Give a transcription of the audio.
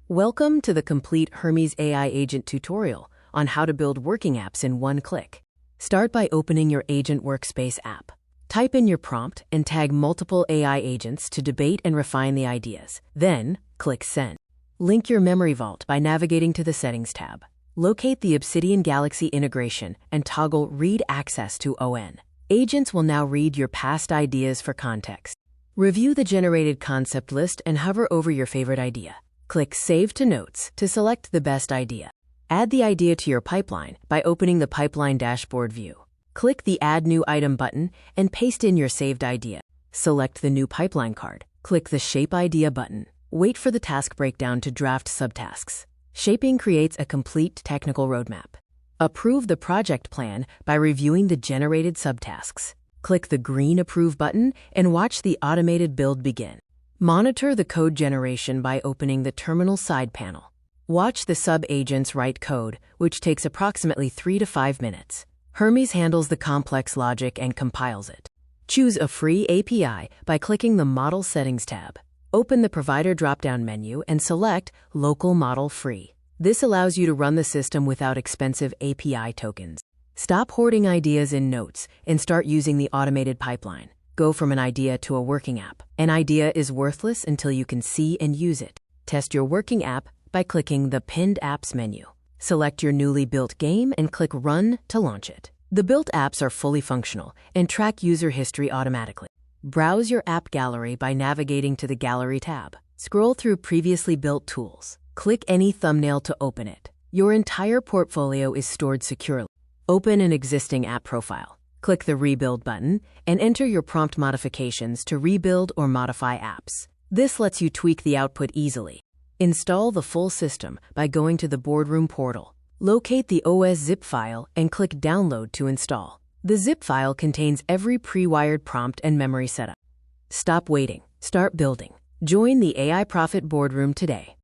Welcome to the complete Hermes AI Agent tutorial on how to build working apps in one click. Start by opening your Agent Workspace app. Type in your prompt and tag multiple AI agents to debate and refine the ideas. Then, click Send. Link your memory vault by navigating to the Settings tab. Locate the Obsidian Galaxy integration and toggle Read Access to ON. Agents will now read your past ideas for context. Review the generated concept list and hover over your favorite idea. Click Save to Notes to select the best idea. Add the idea to your pipeline by opening the pipeline dashboard view. Click the Add New Item button and paste in your saved idea. Select the new pipeline card. Click the Shape Idea button. Wait for the task breakdown to draft subtasks. Shaping creates a complete technical roadmap. Approve the project plan by reviewing the generated subtasks. Click the green Approve button and watch the automated build begin. Monitor the code generation by opening the terminal side panel. Watch the sub-agents write code, which takes approximately 3 to 5 minutes. Hermes handles the complex logic and compiles it. Choose a free API by clicking the Model Settings tab. Open the Provider drop-down menu and select Local Model Free. This allows you to run the system without expensive API tokens. Stop hoarding ideas in Notes and start using the automated pipeline. Go from an idea to a working app. An idea is worthless until you can see and use it. Test your working app by clicking the Pinned Apps menu. Select your newly built game and click Run to launch it. The built apps are fully functional and track user history automatically. Browse your app gallery by navigating to the Gallery tab. Scroll through previously built tools. Click any thumbnail to open it. Your entire portfolio is stored securely. Open an existing app profile. Click the Rebuild button and enter your prompt modifications to rebuild or modify apps. This lets you tweak the output easily. Install the full system by going to the Boardroom portal. Locate the OS zip file and click Download to install. The zip file contains every pre-wired prompt and memory setup. Stop waiting. Start building. Join the AI Profit Boardroom today.